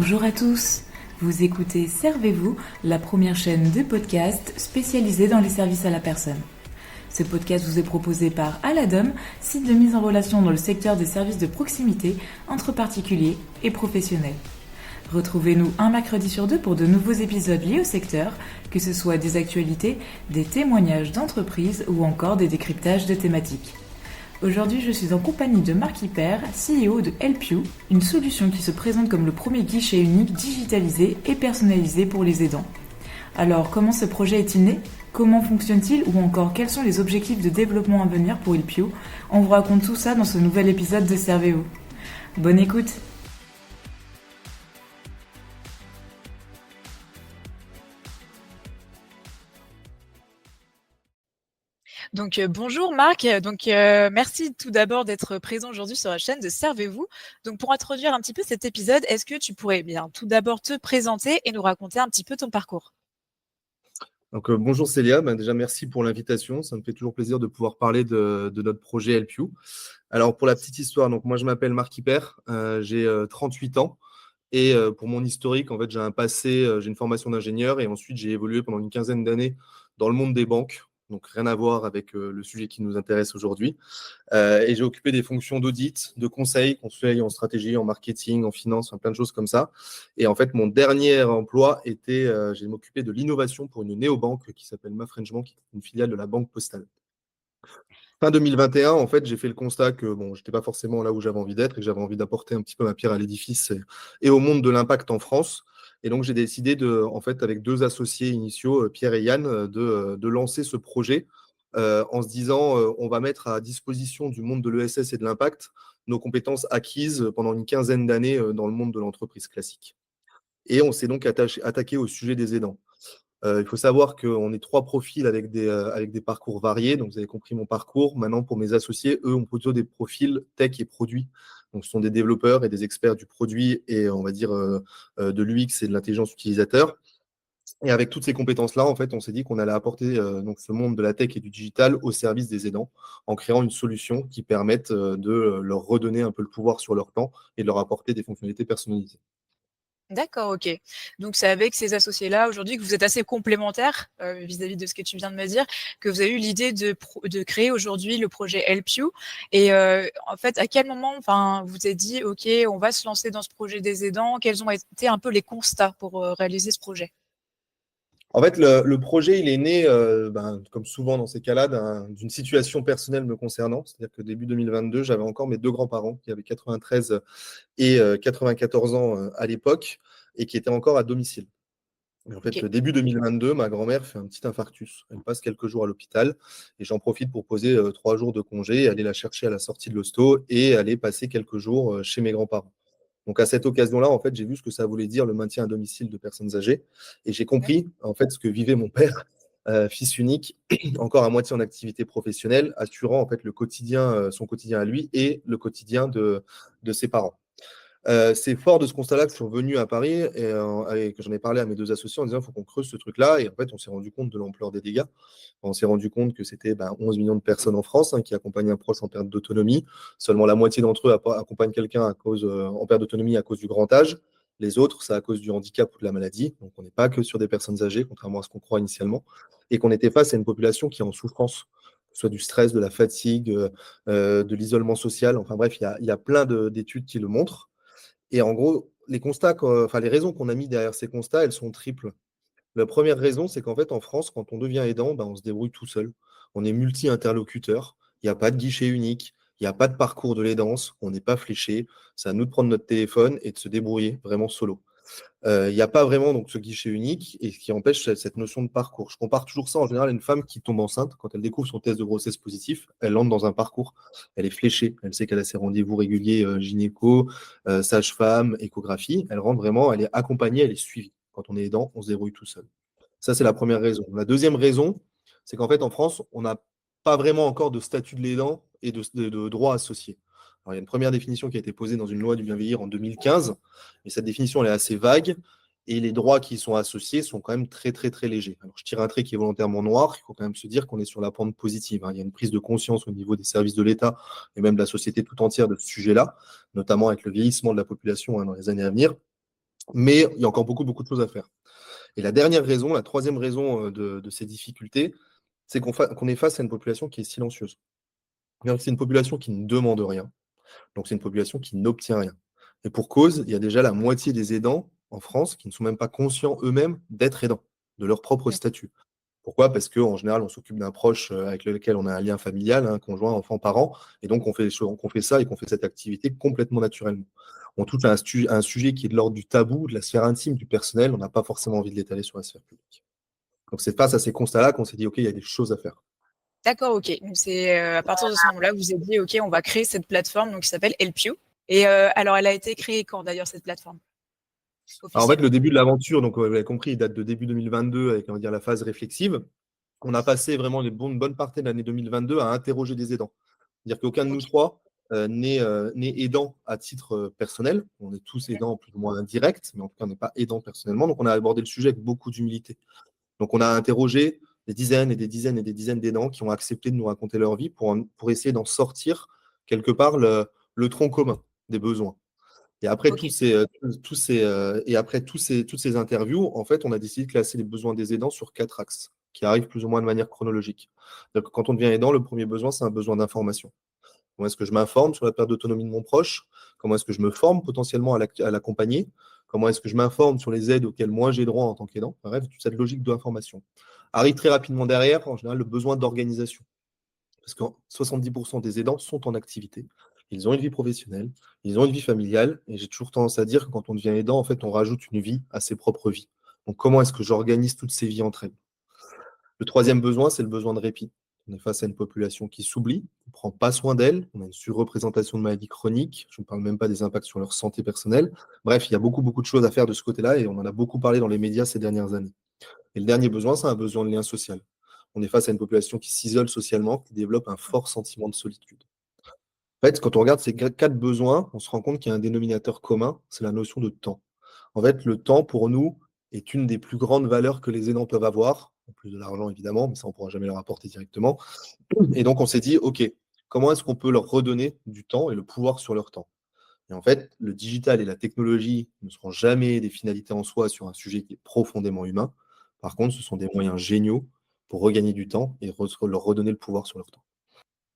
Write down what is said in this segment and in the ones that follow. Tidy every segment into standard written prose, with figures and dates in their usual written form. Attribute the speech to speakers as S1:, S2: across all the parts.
S1: Bonjour à tous, vous écoutez Servez-vous, la première chaîne de podcast spécialisée dans les services à la personne. Ce podcast vous est proposé par Aladom, site de mise en relation dans le secteur des services de proximité entre particuliers et professionnels. Retrouvez-nous un mercredi sur deux pour de nouveaux épisodes liés au secteur, que ce soit des actualités, des témoignages d'entreprises ou encore des décryptages de thématiques. Aujourd'hui, je suis en compagnie de Marc Hyper, CEO de Help You, une solution qui se présente comme le premier guichet unique digitalisé et personnalisé pour les aidants. Alors, comment ce projet est-il né ? Comment fonctionne-t-il ? Ou encore, quels sont les objectifs de développement à venir pour Help You ? On vous raconte tout ça dans ce nouvel épisode de Servez-vous. Bonne écoute ! Bonjour Marc, merci tout d'abord d'être présent aujourd'hui sur la chaîne de Servez-vous. Donc pour introduire un petit peu cet épisode, est-ce que tu pourrais bien tout d'abord te présenter et nous raconter un petit peu ton parcours ?
S2: Bonjour Célia, déjà merci pour l'invitation, ça me fait toujours plaisir de pouvoir parler de notre projet Help You. Alors pour la petite histoire, moi je m'appelle Marc Hyper, j'ai 38 ans et pour mon historique, en fait j'ai un passé, j'ai une formation d'ingénieur et ensuite j'ai évolué pendant une quinzaine d'années dans le monde des banques, donc rien à voir avec le sujet qui nous intéresse aujourd'hui. Et j'ai occupé des fonctions d'audit, de conseil en stratégie, en marketing, en finance, plein de choses comme ça. Et en fait, mon dernier emploi était, j'ai m'occupé de l'innovation pour une néobanque qui s'appelle Mafrengement, qui est une filiale de la Banque Postale. Fin 2021, en fait, j'ai fait le constat que je n'étais pas forcément là où j'avais envie d'être et que j'avais envie d'apporter un petit peu ma pierre à l'édifice et au monde de l'impact en France. Et donc, j'ai décidé en fait, avec deux associés initiaux, Pierre et Yann, de lancer ce projet en se disant on va mettre à disposition du monde de l'ESS et de l'impact nos compétences acquises pendant une quinzaine d'années dans le monde de l'entreprise classique. Et on s'est donc attaqué au sujet des aidants. Il faut savoir qu'on est trois profils avec des parcours variés. Donc, vous avez compris mon parcours. Maintenant, pour mes associés, eux ont plutôt des profils tech et produits. Donc, ce sont des développeurs et des experts du produit et on va dire de l'UX et de l'intelligence utilisateur. Et avec toutes ces compétences-là, en fait, on s'est dit qu'on allait apporter donc ce monde de la tech et du digital au service des aidants en créant une solution qui permette de leur redonner un peu le pouvoir sur leur temps et de leur apporter des fonctionnalités personnalisées.
S1: D'accord, ok. Donc c'est avec ces associés-là aujourd'hui que vous êtes assez complémentaires vis-à-vis de ce que tu viens de me dire, que vous avez eu l'idée de créer aujourd'hui le projet Help You. Et en fait, à quel moment vous vous êtes dit, ok, on va se lancer dans ce projet des aidants ? Quels ont été un peu les constats pour réaliser ce projet ?
S2: En fait, le projet, il est né, comme souvent dans ces cas-là, d'une situation personnelle me concernant. C'est-à-dire que début 2022, j'avais encore mes deux grands-parents qui avaient 93 et 94 ans à l'époque et qui étaient encore à domicile. Et en fait,
S1: Ok.
S2: début 2022, ma grand-mère fait un petit infarctus. Elle passe quelques jours à l'hôpital et j'en profite pour poser 3 jours de congé, aller la chercher à la sortie de l'hosto et aller passer quelques jours chez mes grands-parents. Donc à cette occasion-là, en fait, j'ai vu ce que ça voulait dire le maintien à domicile de personnes âgées et j'ai compris en fait ce que vivait mon père, fils unique, encore à moitié en activité professionnelle, assurant en fait le quotidien, son quotidien à lui et le quotidien de ses parents. C'est fort de ce constat-là que je suis revenu à Paris et que j'en ai parlé à mes deux associés en disant il faut qu'on creuse ce truc-là. Et en fait, on s'est rendu compte de l'ampleur des dégâts. On s'est rendu compte que c'était 11 millions de personnes en France qui accompagnent un proche en perte d'autonomie. Seulement la moitié d'entre eux accompagnent quelqu'un en perte d'autonomie à cause du grand âge. Les autres, c'est à cause du handicap ou de la maladie. Donc, on n'est pas que sur des personnes âgées, contrairement à ce qu'on croit initialement. Et qu'on était face à une population qui est en souffrance, que ce soit du stress, de la fatigue, de l'isolement social. Enfin bref, il y a plein d'études qui le montrent. Et en gros, les raisons qu'on a mis derrière ces constats, elles sont triples. La première raison, c'est qu'en fait, en France, quand on devient aidant, on se débrouille tout seul. On est multi-interlocuteur. Il n'y a pas de guichet unique. Il n'y a pas de parcours de l'aidance. On n'est pas fléché. C'est à nous de prendre notre téléphone et de se débrouiller vraiment solo. Il n'y a pas vraiment donc, ce guichet unique et ce qui empêche cette notion de parcours. Je compare toujours ça en général à une femme qui tombe enceinte. Quand elle découvre son test de grossesse positif, elle entre dans un parcours. Elle est fléchée. Elle sait qu'elle a ses rendez-vous réguliers gynéco, sage-femme, échographie. Elle rentre vraiment, elle est accompagnée, elle est suivie. Quand on est aidant, on se débrouille tout seul. Ça, c'est la première raison. La deuxième raison, c'est qu'en fait, en France, on n'a pas vraiment encore de statut de l'aidant et de droits associés. Alors, il y a une première définition qui a été posée dans une loi du bien vieillir en 2015, mais cette définition elle est assez vague et les droits qui y sont associés sont quand même très très très légers. Alors je tire un trait qui est volontairement noir, il faut quand même se dire qu'on est sur la pente positive. Il y a une prise de conscience au niveau des services de l'État et même de la société tout entière de ce sujet-là, notamment avec le vieillissement de la population dans les années à venir. Mais il y a encore beaucoup, beaucoup de choses à faire. Et la dernière raison, la troisième raison de ces difficultés, c'est qu'on est face à une population qui est silencieuse. C'est une population qui ne demande rien. Donc, c'est une population qui n'obtient rien. Et pour cause, il y a déjà la moitié des aidants en France qui ne sont même pas conscients eux-mêmes d'être aidants, de leur propre
S3: Mmh.
S2: statut. Pourquoi? Parce qu'en général, on s'occupe d'un proche avec lequel on a un lien familial, un conjoint, enfant, parent, et donc on fait ça et qu'on fait cette activité complètement naturellement. On touche à un sujet qui est de l'ordre du tabou, de la sphère intime, du personnel, on n'a pas forcément envie de l'étaler sur la sphère publique. Donc c'est face à ces constats-là qu'on s'est dit, OK, il y a des choses à faire.
S3: D'accord, OK. Donc c'est, à partir de ce moment-là, vous vous êtes dit: «OK, on va créer cette plateforme», donc qui s'appelle Help You et alors elle a été créée quand d'ailleurs cette plateforme?
S2: Alors en fait, le
S3: Officiellement?
S2: début de l'aventure, donc vous l'avez compris, il date de début 2022 avec, on va dire, la phase réflexive. On a passé vraiment une bonne partie de l'année 2022 à interroger des aidants. C'est-à-dire qu'aucun de nous
S3: OK.
S2: trois n'est aidant à titre personnel. On est tous
S3: Mmh.
S2: aidants plus ou moins indirects, mais en tout cas, on n'est pas aidant personnellement. Donc, on a abordé le sujet avec beaucoup d'humilité. Donc, on a interrogé des dizaines et des dizaines et des dizaines d'aidants qui ont accepté de nous raconter leur vie pour essayer d'en sortir quelque part le tronc commun des besoins. Et après,
S3: OK.
S2: toutes ces interviews, en fait, on a décidé de classer les besoins des aidants sur 4 axes, qui arrivent plus ou moins de manière chronologique. Donc, quand on devient aidant, le premier besoin, c'est un besoin d'information. Comment est-ce que je m'informe sur la perte d'autonomie de mon proche? Comment est-ce que je me forme potentiellement à l'accompagner? Comment est-ce que je m'informe sur les aides auxquelles moi j'ai droit en tant qu'aidant? Bref, toute cette logique d'information. Arrive très rapidement derrière, en général, le besoin d'organisation. Parce que 70% des aidants sont en activité. Ils ont une vie professionnelle, ils ont une vie familiale, et j'ai toujours tendance à dire que quand on devient aidant, en fait, on rajoute une vie à ses propres vies. Donc, comment est-ce que j'organise toutes ces vies entre elles? Le troisième besoin, c'est le besoin de répit. On est face à une population qui s'oublie, qui ne prend pas soin d'elle, on a une surreprésentation de maladies chroniques, je ne parle même pas des impacts sur leur santé personnelle. Bref, il y a beaucoup, beaucoup de choses à faire de ce côté-là, et on en a beaucoup parlé dans les médias ces dernières années. Et le dernier besoin, c'est un besoin de lien social. On est face à une population qui s'isole socialement, qui développe un fort sentiment de solitude. En fait, quand on regarde ces quatre besoins, on se rend compte qu'il y a un dénominateur commun, c'est la notion de temps. En fait, le temps, pour nous, est une des plus grandes valeurs que les aidants peuvent avoir, en plus de l'argent évidemment, mais ça, on ne pourra jamais leur apporter directement. Et donc, on s'est dit, OK, comment est-ce qu'on peut leur redonner du temps et le pouvoir sur leur temps? Et en fait, le digital et la technologie ne seront jamais des finalités en soi sur un sujet qui est profondément humain. Par contre, ce sont des moyens géniaux pour regagner du temps et leur redonner le pouvoir sur leur temps.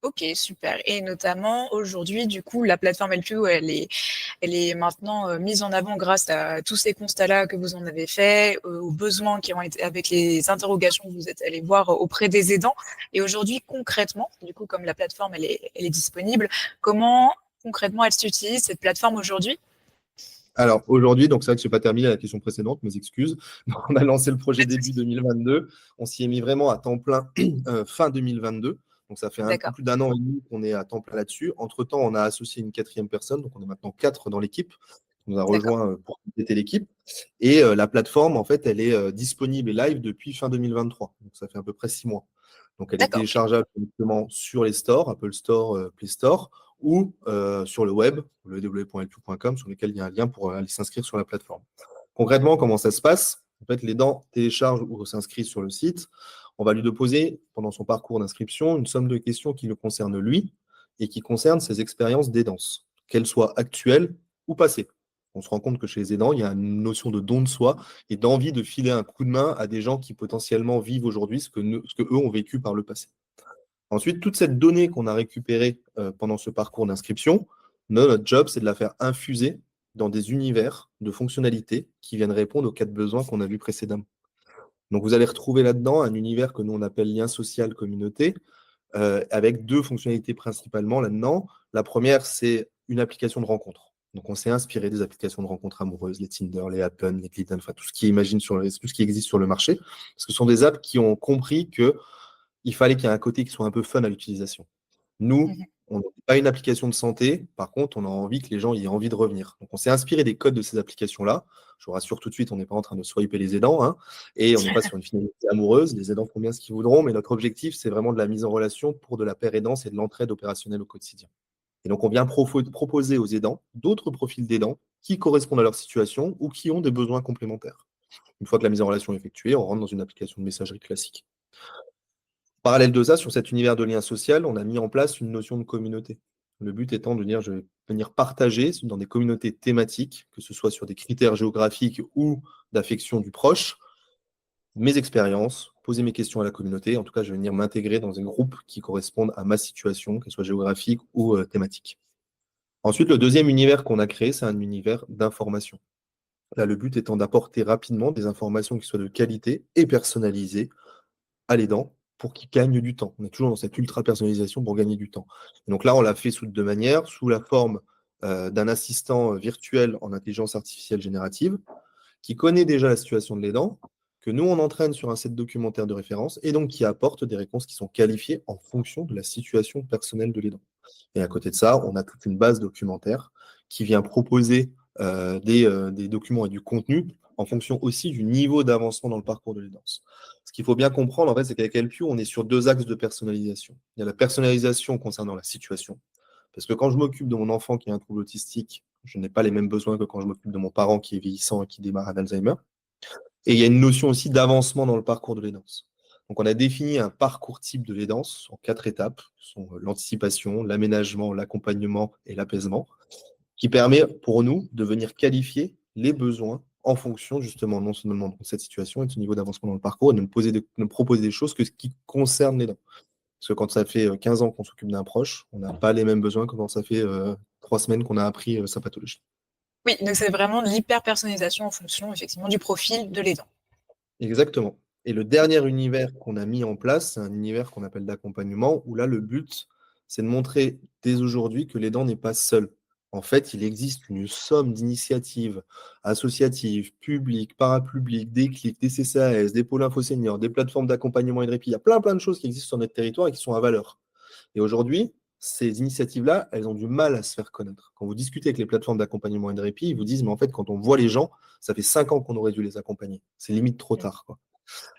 S3: OK, super et notamment aujourd'hui, du coup, la plateforme Helpio, elle est maintenant, mise en avant grâce à tous ces constats-là que vous en avez faits, aux besoins qui ont été avec les interrogations que vous êtes allés voir auprès des aidants et aujourd'hui, concrètement, du coup, comme la plateforme, elle est disponible, comment concrètement elle s'utilise cette plateforme aujourd'hui?
S2: Alors aujourd'hui, donc c'est vrai que je n'ai pas terminé la question précédente, mes excuses. On a lancé le projet
S3: Pas de
S2: début
S3: souci.
S2: 2022. On s'y est mis vraiment à temps plein fin 2022. Donc ça fait un peu
S3: D'accord,
S2: plus d'un an et demi qu'on est à temps plein là-dessus. Entre-temps, on a associé une quatrième personne. Donc on est maintenant quatre dans l'équipe. On nous a
S3: d'accord.
S2: rejoint pour compléter l'équipe. Et la plateforme, en fait, elle est disponible et live depuis fin 2023. Donc ça fait à peu près 6 mois. Donc elle est
S3: D'accord, OK.
S2: téléchargeable directement sur les stores, Apple Store, Play Store, ou sur le web, www.lq.com, sur lequel il y a un lien pour aller s'inscrire sur la plateforme. Concrètement, comment ça se passe? En fait, l'aidant télécharge ou s'inscrit sur le site. On va lui déposer, pendant son parcours d'inscription, une somme de questions qui le concernent lui et qui concernent ses expériences d'aidance, qu'elles soient actuelles ou passées. On se rend compte que chez les aidants, il y a une notion de don de soi et d'envie de filer un coup de main à des gens qui potentiellement vivent aujourd'hui ce que eux ont vécu par le passé. Ensuite, toute cette donnée qu'on a récupérée pendant ce parcours d'inscription, notre job, c'est de la faire infuser dans des univers de fonctionnalités qui viennent répondre aux quatre besoins qu'on a vus précédemment. Donc, vous allez retrouver là-dedans un univers que nous, on appelle lien social communauté, avec deux fonctionnalités principalement là-dedans. La première, c'est une application de rencontre. Donc, on s'est inspiré des applications de rencontres amoureuses, les Tinder, les Happn, les Glitter, enfin tout ce qui tout ce qui existe sur le marché, parce que ce sont des apps qui ont compris que il fallait qu'il y ait un côté qui soit un peu fun à l'utilisation. Nous,
S3: Mmh.
S2: on n'est pas une application de santé, par contre, on a envie que les gens aient envie de revenir. Donc, on s'est inspiré des codes de ces applications-là. Je vous rassure tout de suite, on n'est pas en train de swiper les aidants, hein, et on n'est pas sur une finalité amoureuse. Les aidants font bien ce qu'ils voudront, mais notre objectif, c'est vraiment de la mise en relation pour de la paire aidance et de l'entraide opérationnelle au quotidien. Et donc, on vient proposer aux aidants d'autres profils d'aidants qui correspondent à leur situation ou qui ont des besoins complémentaires. Une fois que la mise en relation est effectuée, on rentre dans une application de messagerie classique. Parallèle de ça, sur cet univers de lien social, on a mis en place une notion de communauté. Le but étant de dire, je vais venir partager dans des communautés thématiques, que ce soit sur des critères géographiques ou d'affection du proche, mes expériences, poser mes questions à la communauté. En tout cas, je vais venir m'intégrer dans un groupe qui corresponde à ma situation, qu'elle soit géographique ou thématique. Ensuite, le deuxième univers qu'on a créé, c'est un univers d'information. Là, le but étant d'apporter rapidement des informations qui soient de qualité et personnalisées à l'aidant pour qu'il gagne du temps. On est toujours dans cette ultra-personnalisation pour gagner du temps. Et donc là, on l'a fait sous deux manières, sous la forme d'un assistant virtuel en intelligence artificielle générative qui connaît déjà la situation de l'aidant, que nous, on entraîne sur un set documentaire de référence et donc qui apporte des réponses qui sont qualifiées en fonction de la situation personnelle de l'aidant. Et à côté de ça, on a toute une base documentaire qui vient proposer des documents et du contenu en fonction aussi du niveau d'avancement dans le parcours de l'aidance. Ce qu'il faut bien comprendre, en fait, c'est qu'avec LPU, on est sur deux axes de personnalisation. Il y a la personnalisation concernant la situation. Parce que quand je m'occupe de mon enfant qui a un trouble autistique, je n'ai pas les mêmes besoins que quand je m'occupe de mon parent qui est vieillissant et qui démarre à Alzheimer. Et il y a une notion aussi d'avancement dans le parcours de l'aidance. Donc, on a défini un parcours type de l'aidance en 4 étapes, qui sont l'anticipation, l'aménagement, l'accompagnement et l'apaisement, qui permet pour nous de venir qualifier les besoins en fonction justement non seulement de cette situation et de ce niveau d'avancement dans le parcours et de me proposer des choses qui concernent l'aidant. Parce que quand ça fait 15 ans qu'on s'occupe d'un proche, on n'a pas les mêmes besoins que quand ça fait 3 semaines qu'on a appris sa pathologie.
S3: Oui, donc c'est vraiment de l'hyper-personnalisation en fonction effectivement du profil de l'aidant.
S2: Exactement. Et le dernier univers qu'on a mis en place, c'est un univers qu'on appelle d'accompagnement, où là, le but, c'est de montrer dès aujourd'hui que l'aidant n'est pas seul. En fait, il existe une somme d'initiatives associatives, publiques, parapubliques, des clics, des CCAS, des pôles info seniors, des plateformes d'accompagnement et de répit. Il y a plein de choses qui existent sur notre territoire et qui sont à valeur. Et aujourd'hui, ces initiatives-là, elles ont du mal à se faire connaître. Quand vous discutez avec les plateformes d'accompagnement et de répit, ils vous disent, mais en fait, quand on voit les gens, ça fait 5 ans qu'on aurait dû les accompagner. C'est limite trop tard, quoi.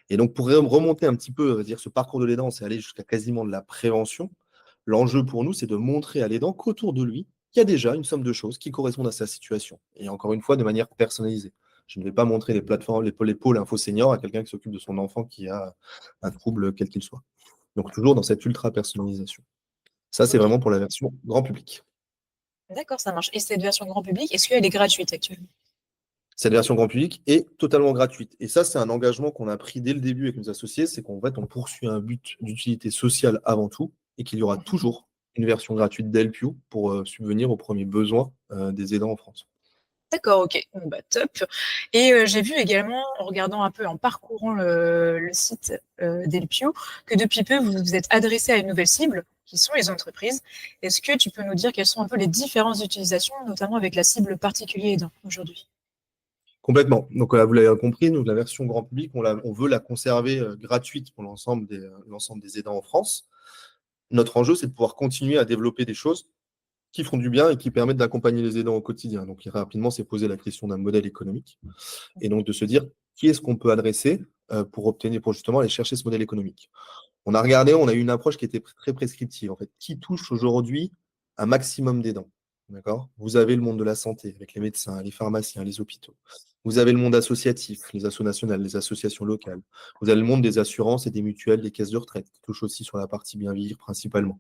S2: Et donc, pour remonter un petit peu, dire, ce parcours de l'aidant, c'est aller jusqu'à quasiment de la prévention. L'enjeu pour nous, c'est de montrer à l'aidant qu'autour de lui, il y a déjà une somme de choses qui correspondent à sa situation. Et encore une fois, de manière personnalisée. Je ne vais pas montrer les plateformes, les pôles info senior à quelqu'un qui s'occupe de son enfant qui a un trouble quel qu'il soit. Donc, toujours dans cette ultra-personnalisation. Ça, c'est vraiment pour la version grand public.
S3: D'accord, ça marche. Et cette version grand public, est-ce qu'elle est gratuite actuellement?
S2: Cette version grand public est totalement gratuite. Et ça, c'est un engagement qu'on a pris dès le début avec nos associés, c'est qu'en fait, on poursuit un but d'utilité sociale avant tout, et qu'il y aura toujours une version gratuite d'LPU pour subvenir aux premiers besoins des aidants en France.
S3: D'accord, ok. Bon, bah, top. Et j'ai vu également, en regardant un peu, en parcourant le site d'Elpio, que depuis peu, vous vous êtes adressé à une nouvelle cible, qui sont les entreprises. Est-ce que tu peux nous dire quelles sont un peu les différences d'utilisation, notamment avec la cible particulier aidant aujourd'hui?
S2: Complètement. Donc, vous l'avez compris, nous, la version grand public, on veut la conserver gratuite pour l'ensemble des aidants en France. Notre enjeu, c'est de pouvoir continuer à développer des choses qui font du bien et qui permettent d'accompagner les aidants au quotidien. Donc, rapidement, c'est poser la question d'un modèle économique et donc de se dire qui est-ce qu'on peut adresser pour justement aller chercher ce modèle économique. On a regardé, on a eu une approche qui était très prescriptive. En fait, qui touche aujourd'hui un maximum d'aidants? D'accord? Vous avez le monde de la santé, avec les médecins, les pharmaciens, les hôpitaux. Vous avez le monde associatif, les assos nationales, les associations locales. Vous avez le monde des assurances et des mutuelles, des caisses de retraite, qui touchent aussi sur la partie bien vivre principalement.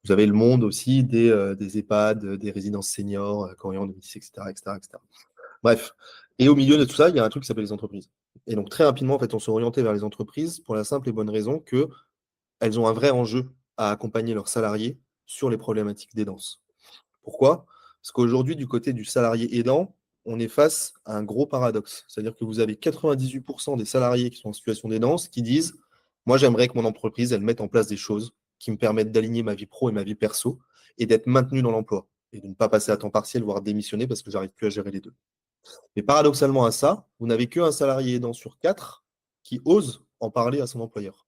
S2: Vous avez le monde aussi des EHPAD, des résidences seniors, Corian, Dominici, etc., etc., etc. Bref. Et au milieu de tout ça, il y a un truc qui s'appelle les entreprises. Et donc, très rapidement, en fait, on s'est orienté vers les entreprises pour la simple et bonne raison qu'elles ont un vrai enjeu à accompagner leurs salariés sur les problématiques d'aidance. Pourquoi? Parce qu'aujourd'hui, du côté du salarié aidant, on est face à un gros paradoxe. C'est-à-dire que vous avez 98% des salariés qui sont en situation d'aidance qui disent moi, j'aimerais que mon entreprise, elle mette en place des choses qui me permettent d'aligner ma vie pro et ma vie perso et d'être maintenu dans l'emploi et de ne pas passer à temps partiel, voire démissionner parce que j'arrive plus à gérer les deux. Mais paradoxalement à ça, vous n'avez qu'un salarié aidant sur 4 qui ose en parler à son employeur.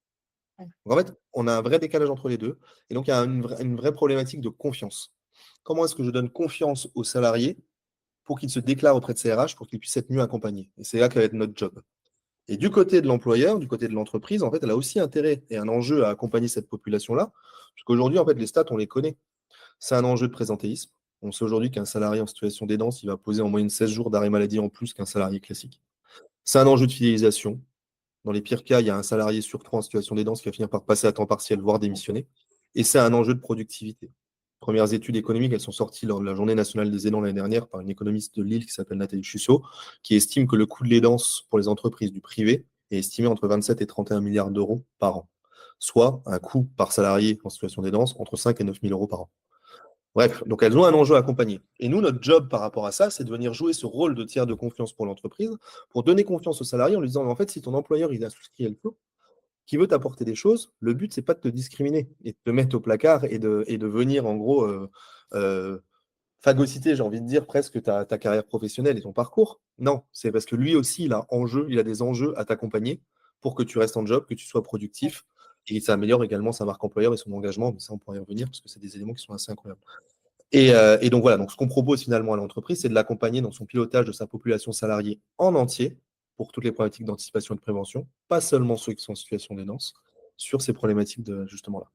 S2: Donc en fait, on a un vrai décalage entre les deux. Et donc, il y a une vraie problématique de confiance. Comment est-ce que je donne confiance aux salariés pour qu'ils se déclarent auprès de CRH, pour qu'ils puissent être mieux accompagnés? Et c'est là que va être notre job. Et du côté de l'employeur, du côté de l'entreprise, en fait, elle a aussi intérêt et un enjeu à accompagner cette population-là. Parce qu'aujourd'hui, en fait, les stats, on les connaît. C'est un enjeu de présentéisme. On sait aujourd'hui qu'un salarié en situation d'aidance, il va poser en moyenne 16 jours d'arrêt maladie en plus qu'un salarié classique. C'est un enjeu de fidélisation. Dans les pires cas, il y a un salarié sur 3 en situation d'aidance qui va finir par passer à temps partiel, voire démissionner. Et c'est un enjeu de productivité. premières études économiques, elles sont sorties lors de la Journée nationale des aidants l'année dernière par une économiste de Lille qui s'appelle Nathalie Chussot, qui estime que le coût de l'aidance pour les entreprises du privé est estimé entre 27 et 31 milliards d'euros par an, soit un coût par salarié en situation d'aidance entre 5 et 9 000 euros par an. Bref, donc elles ont un enjeu à accompagner. Et nous, notre job par rapport à ça, c'est de venir jouer ce rôle de tiers de confiance pour l'entreprise, pour donner confiance aux salariés en lui disant, en fait, si ton employeur il a souscrit LPO, qui veut t'apporter des choses, le but, c'est pas de te discriminer et de te mettre au placard et de venir, en gros, phagocyter, j'ai envie de dire, presque ta carrière professionnelle et ton parcours. Non, c'est parce que lui aussi, il a des enjeux à t'accompagner pour que tu restes en job, que tu sois productif. Et ça améliore également sa marque employeur et son engagement. Mais ça, on pourra y revenir parce que c'est des éléments qui sont assez incroyables. Et donc voilà, donc ce qu'on propose finalement à l'entreprise, c'est de l'accompagner dans son pilotage de sa population salariée en entier pour toutes les problématiques d'anticipation et de prévention, pas seulement ceux qui sont en situation d'aidance, sur ces problématiques de justement là.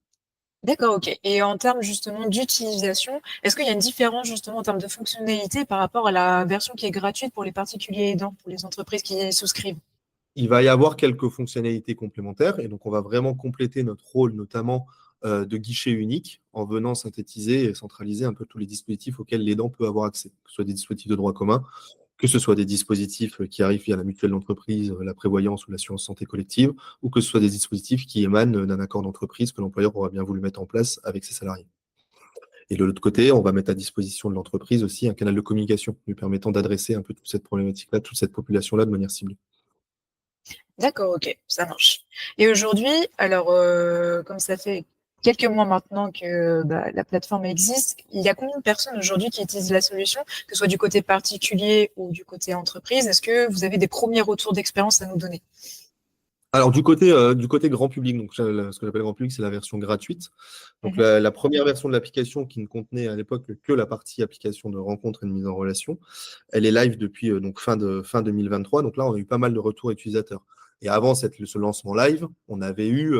S3: D'accord, OK. Et en termes justement d'utilisation, est-ce qu'il y a une différence justement en termes de fonctionnalité par rapport à la version qui est gratuite pour les particuliers aidants, pour les entreprises qui y souscrivent?
S2: Il va y avoir quelques fonctionnalités complémentaires et donc on va vraiment compléter notre rôle, notamment de guichet unique, en venant synthétiser et centraliser un peu tous les dispositifs auxquels l'aidant peut avoir accès, que ce soit des dispositifs de droit commun, que ce soit des dispositifs qui arrivent via la mutuelle d'entreprise, la prévoyance ou l'assurance santé collective, ou que ce soit des dispositifs qui émanent d'un accord d'entreprise que l'employeur aura bien voulu mettre en place avec ses salariés. Et de l'autre côté, on va mettre à disposition de l'entreprise aussi un canal de communication lui permettant d'adresser un peu toute cette problématique-là, toute cette population-là de manière ciblée.
S3: D'accord, OK, ça marche. Et aujourd'hui, alors, comme ça fait quelques mois maintenant que, la plateforme existe, il y a combien de personnes aujourd'hui qui utilisent la solution, que ce soit du côté particulier ou du côté entreprise? Est-ce que vous avez des premiers retours d'expérience à nous donner?
S2: Alors du côté grand public, donc ce que j'appelle grand public, c'est la version gratuite. Donc
S3: Mmh.
S2: la première version de l'application qui ne contenait à l'époque que la partie application de rencontre et de mise en relation, elle est live depuis donc fin 2023. Donc là, on a eu pas mal de retours utilisateurs. Et avant ce lancement live, on avait eu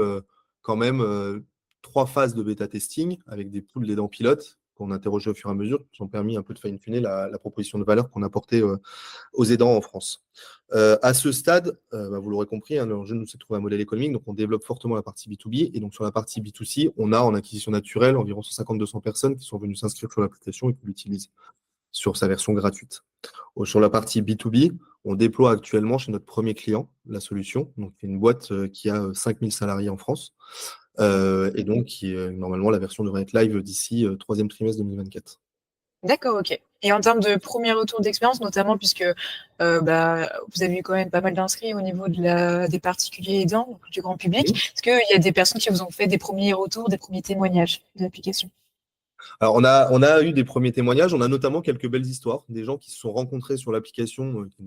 S2: quand même 3 phases de bêta testing avec des poules d'aidants pilotes qu'on interrogeait au fur et à mesure, qui ont permis un peu de fine-tuner la proposition de valeur qu'on apportait aux aidants en France. À ce stade, vous l'aurez compris, l'enjeu nous c'est de trouver un modèle économique, donc on développe fortement la partie B2B, et donc sur la partie B2C, on a en acquisition naturelle environ 150-200 personnes qui sont venues s'inscrire sur l'application et qui l'utilisent sur sa version gratuite. Sur la partie B2B, on déploie actuellement chez notre premier client la solution, donc c'est une boîte qui a 5000 salariés en France, et donc normalement la version devrait être live d'ici troisième trimestre 2024.
S3: D'accord, OK. Et en termes de premier retour d'expérience, notamment puisque, vous avez eu quand même pas mal d'inscrits au niveau des particuliers aidants, donc du grand public. Est-ce qu'il y a des personnes qui vous ont fait des premiers retours, des premiers témoignages de l'application?
S2: Alors, on a eu des premiers témoignages. On a notamment quelques belles histoires, des gens qui se sont rencontrés sur l'application, qui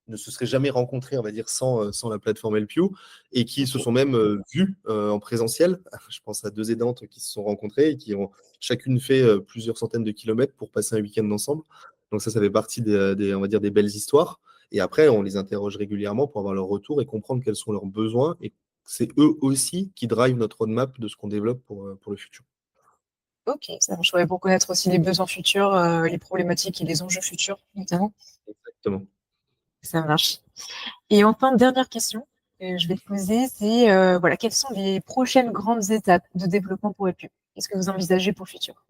S2: ne se seraient jamais rencontrés, on va dire, sans la plateforme Helpio, et qui se sont même vus en présentiel. Je pense à 2 aidantes qui se sont rencontrées et qui ont chacune fait plusieurs centaines de kilomètres pour passer un week-end ensemble. Donc ça fait partie on va dire, des belles histoires. Et après, on les interroge régulièrement pour avoir leur retour et comprendre quels sont leurs besoins. Et c'est eux aussi qui drivent notre roadmap de ce qu'on développe pour le futur.
S3: OK, ça marche, ouais, pour connaître aussi les besoins futurs, les problématiques et les enjeux futurs, notamment.
S2: Exactement.
S3: Ça marche. Et enfin, dernière question que je vais te poser, c'est, voilà, quelles sont les prochaines grandes étapes de développement pour Helpio? Qu'est-ce que vous envisagez pour le futur?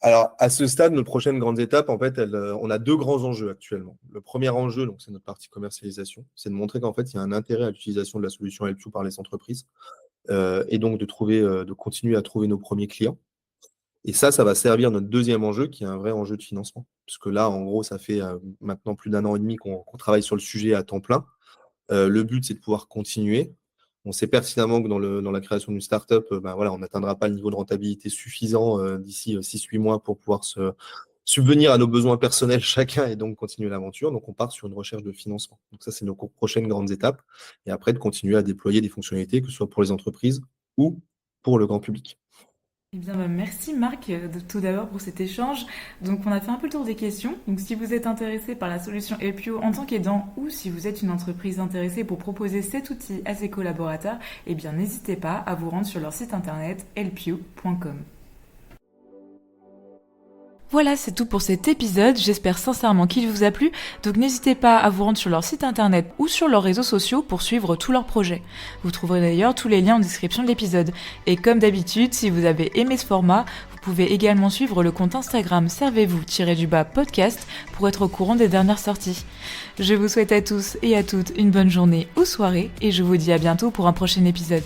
S2: Alors, à ce stade, nos prochaines grandes étapes, en fait, on a 2 grands enjeux actuellement. Le premier enjeu, donc, c'est notre partie commercialisation. C'est de montrer qu'en fait, il y a un intérêt à l'utilisation de la solution Helpio par les entreprises, et donc de continuer à trouver nos premiers clients. Et ça va servir notre deuxième enjeu, qui est un vrai enjeu de financement. Parce que là, en gros, ça fait maintenant plus d'1 an et demi qu'on travaille sur le sujet à temps plein. Le but, c'est de pouvoir continuer. On sait pertinemment que dans la création d'une startup, voilà, on n'atteindra pas le niveau de rentabilité suffisant d'ici 6-8 mois pour pouvoir se subvenir à nos besoins personnels chacun et donc continuer l'aventure. Donc, on part sur une recherche de financement. Donc, ça, c'est nos prochaines grandes étapes. Et après, de continuer à déployer des fonctionnalités, que ce soit pour les entreprises ou pour le grand public.
S1: Eh bien, merci Marc, tout d'abord pour cet échange. Donc, on a fait un peu le tour des questions. Donc, si vous êtes intéressé par la solution Helpio en tant qu'aidant ou si vous êtes une entreprise intéressée pour proposer cet outil à ses collaborateurs, eh bien, n'hésitez pas à vous rendre sur leur site internet helpio.com. Voilà, c'est tout pour cet épisode, j'espère sincèrement qu'il vous a plu, donc n'hésitez pas à vous rendre sur leur site internet ou sur leurs réseaux sociaux pour suivre tous leurs projets. Vous trouverez d'ailleurs tous les liens en description de l'épisode. Et comme d'habitude, si vous avez aimé ce format, vous pouvez également suivre le compte Instagram servez-vous-podcast pour être au courant des dernières sorties. Je vous souhaite à tous et à toutes une bonne journée ou soirée et je vous dis à bientôt pour un prochain épisode.